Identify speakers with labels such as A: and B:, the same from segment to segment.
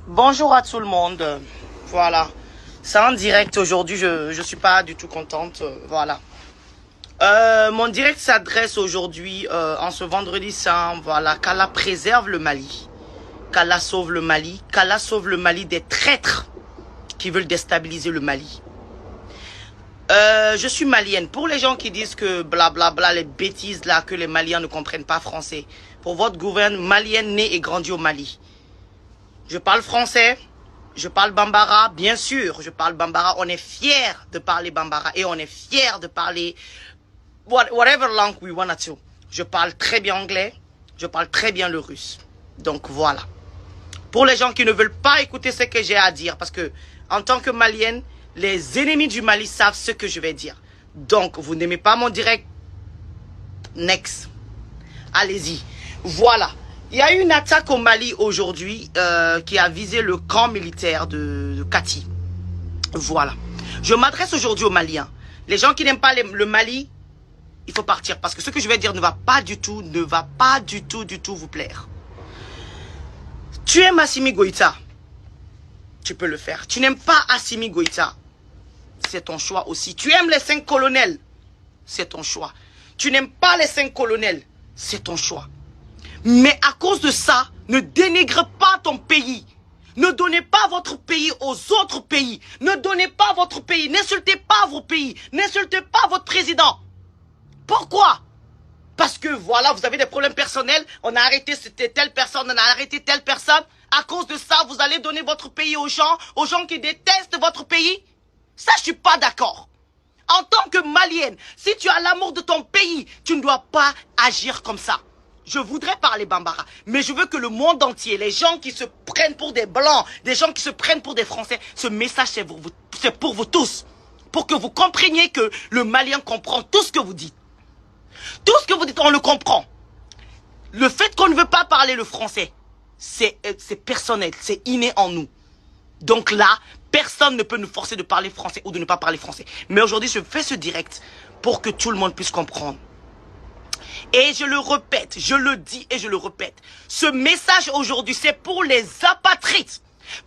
A: Bonjour à tout le monde. Voilà. C'est en direct aujourd'hui. Je suis pas du tout contente. Voilà. Mon direct s'adresse aujourd'hui, en ce vendredi saint. Voilà. Qu'Allah préserve le Mali. Qu'Allah sauve le Mali. Qu'Allah sauve le Mali des traîtres qui veulent déstabiliser le Mali. Je suis malienne. Pour les gens qui disent que blablabla, les bêtises là, que les Maliens ne comprennent pas français. Pour votre gouvernement, malienne née et grandie au Mali. Je parle français, je parle bambara, bien sûr, je parle bambara. On est fiers de parler bambara et on est fiers de parler whatever langue we wanna to. Je parle très bien anglais, je parle très bien le russe. Donc voilà. Pour les gens qui ne veulent pas écouter ce que j'ai à dire, parce que en tant que malienne, les ennemis du Mali savent ce que je vais dire. Donc vous n'aimez pas mon direct, next. Allez-y. Voilà. Il y a eu une attaque au Mali aujourd'hui qui a visé le camp militaire de Kati. Voilà. Je m'adresse aujourd'hui aux Maliens. Les gens qui n'aiment pas le Mali, il faut partir. Parce que ce que je vais dire ne va pas du tout vous plaire. Tu aimes Assimi Goïta, tu peux le faire. Tu n'aimes pas Assimi Goïta, c'est ton choix aussi. Tu aimes les 5 colonels, c'est ton choix. Tu n'aimes pas les 5 colonels, c'est ton choix. Mais à cause de ça, ne dénigre pas ton pays. Ne donnez pas votre pays aux autres pays. Ne donnez pas votre pays. N'insultez pas vos pays. N'insultez pas votre président. Pourquoi? Parce que voilà, vous avez des problèmes personnels. On a arrêté telle personne, on a arrêté telle personne. À cause de ça, vous allez donner votre pays aux gens qui détestent votre pays. Ça, je suis pas d'accord. En tant que Malienne, si tu as l'amour de ton pays, tu ne dois pas agir comme ça. Je voudrais parler bambara, mais je veux que le monde entier, les gens qui se prennent pour des blancs, des gens qui se prennent pour des Français, ce message c'est pour vous tous. Pour que vous compreniez que le Malien comprend tout ce que vous dites. Tout ce que vous dites, on le comprend. Le fait qu'on ne veut pas parler le français, c'est personnel, c'est inné en nous. Donc là, personne ne peut nous forcer de parler français ou de ne pas parler français. Mais aujourd'hui, je fais ce direct pour que tout le monde puisse comprendre. Et je le répète, je le dis et je le répète. Ce message aujourd'hui, c'est pour les apatrides.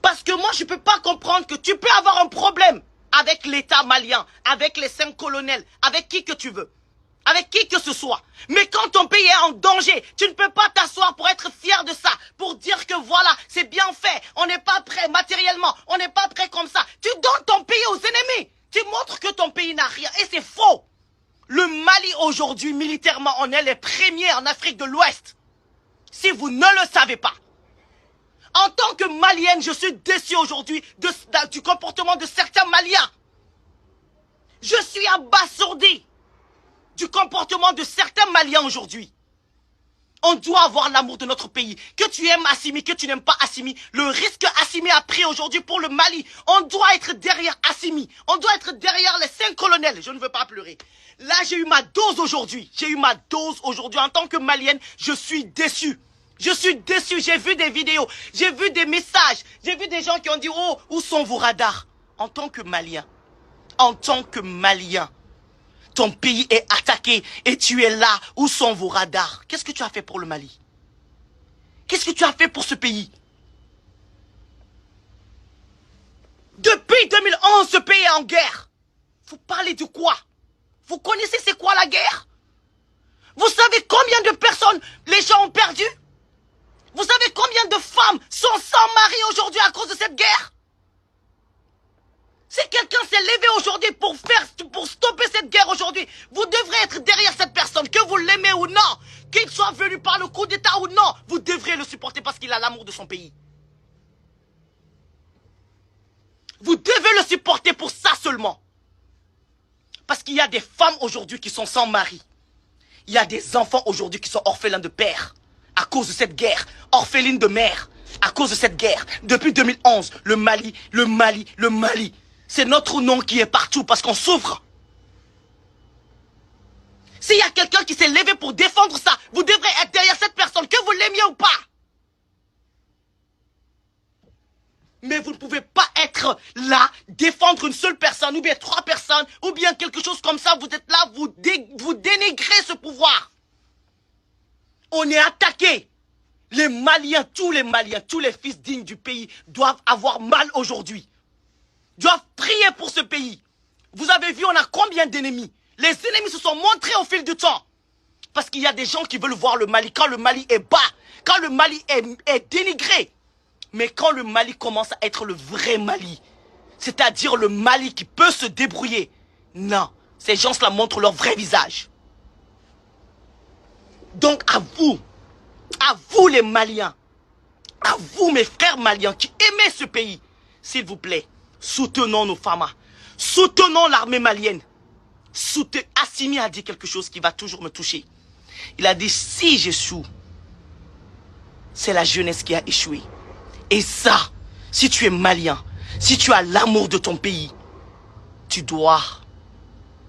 A: Parce que moi, je ne peux pas comprendre que tu peux avoir un problème avec l'État malien, avec les 5 colonels, avec qui que tu veux. Avec qui que ce soit. Mais quand ton pays est en danger, tu ne peux pas t'asseoir pour être fier de ça. Pour dire que voilà, c'est bien fait. On n'est pas prêt matériellement. On n'est pas prêt comme ça. Tu donnes ton pays aux ennemis. Tu montres que ton pays n'a rien. Et c'est faux. Le Mali aujourd'hui, militairement, on est les premiers en Afrique de l'Ouest. Si vous ne le savez pas. En tant que Malienne, je suis déçu aujourd'hui du comportement de certains Maliens. Je suis abasourdi du comportement de certains Maliens aujourd'hui. On doit avoir l'amour de notre pays. Que tu aimes Assimi, que tu n'aimes pas Assimi, le risque Assimi a pris aujourd'hui pour le Mali, on doit être derrière Assimi. On doit être derrière les 5 colonels. Je ne veux pas pleurer. Là, j'ai eu ma dose aujourd'hui. J'ai eu ma dose aujourd'hui. En tant que Malienne, je suis déçu. Je suis déçu. J'ai vu des vidéos, j'ai vu des messages, j'ai vu des gens qui ont dit « Oh, où sont vos radars ?» En tant que Malien, ton pays est attaqué et tu es là. Où sont vos radars? Qu'est-ce que tu as fait pour le Mali? Qu'est-ce que tu as fait pour ce pays? Depuis 2011, ce pays est en guerre. Vous parlez de quoi? Vous connaissez c'est quoi la guerre? Vous savez combien de personnes les gens ont perdu? Vous savez combien de femmes sont sans mari aujourd'hui à cause de cette guerre? Si quelqu'un s'est levé aujourd'hui pour stopper cette guerre aujourd'hui, vous devrez être derrière cette personne, que vous l'aimez ou non, qu'il soit venu par le coup d'État ou non, vous devrez le supporter parce qu'il a l'amour de son pays. Vous devez le supporter pour ça seulement. Parce qu'il y a des femmes aujourd'hui qui sont sans mari. Il y a des enfants aujourd'hui qui sont orphelins de père à cause de cette guerre, orphelines de mère à cause de cette guerre. Depuis 2011, le Mali. C'est notre nom qui est partout parce qu'on souffre. S'il y a quelqu'un qui s'est levé pour défendre ça, vous devrez être derrière cette personne, que vous l'aimiez ou pas. Mais vous ne pouvez pas être là, défendre une seule personne, ou bien 3 personnes, ou bien quelque chose comme ça. Vous êtes là, vous dénigrez ce pouvoir. On est attaqué. Les Maliens, tous les fils dignes du pays doivent avoir mal aujourd'hui. Doivent prier pour ce pays. Vous avez vu, on a combien d'ennemis? Les ennemis se sont montrés au fil du temps. Parce qu'il y a des gens qui veulent voir le Mali quand le Mali est bas, quand le Mali est dénigré. Mais quand le Mali commence à être le vrai Mali, c'est-à-dire le Mali qui peut se débrouiller, non, ces gens-là montrent leur vrai visage. Donc à vous les Maliens, à vous mes frères maliens qui aimez ce pays, s'il vous plaît, soutenons nos FAMA, soutenons l'armée malienne. Assimi a dit quelque chose qui va toujours me toucher. Il a dit, si j'échoue, c'est la jeunesse qui a échoué. Et ça, si tu es malien, si tu as l'amour de ton pays, tu dois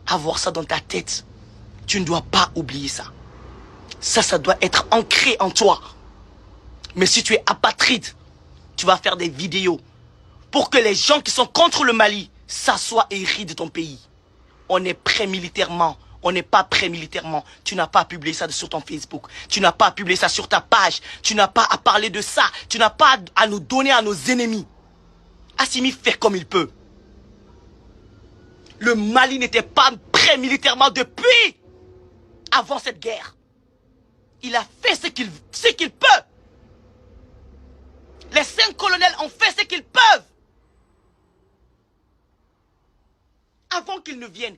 A: avoir ça dans ta tête. Tu ne dois pas oublier ça. Ça doit être ancré en toi. Mais si tu es apatride, tu vas faire des vidéos pour que les gens qui sont contre le Mali s'assoient et rient de ton pays. On est prêt militairement. On n'est pas prêt militairement. Tu n'as pas à publier ça sur ton Facebook. Tu n'as pas à publier ça sur ta page. Tu n'as pas à parler de ça. Tu n'as pas à nous donner à nos ennemis. Assimi fait comme il peut. Le Mali n'était pas prêt militairement depuis avant cette guerre. Il a fait ce qu'il peut. Les 5 colonels ont fait ce qu'ils peuvent. Avant qu'ils ne viennent.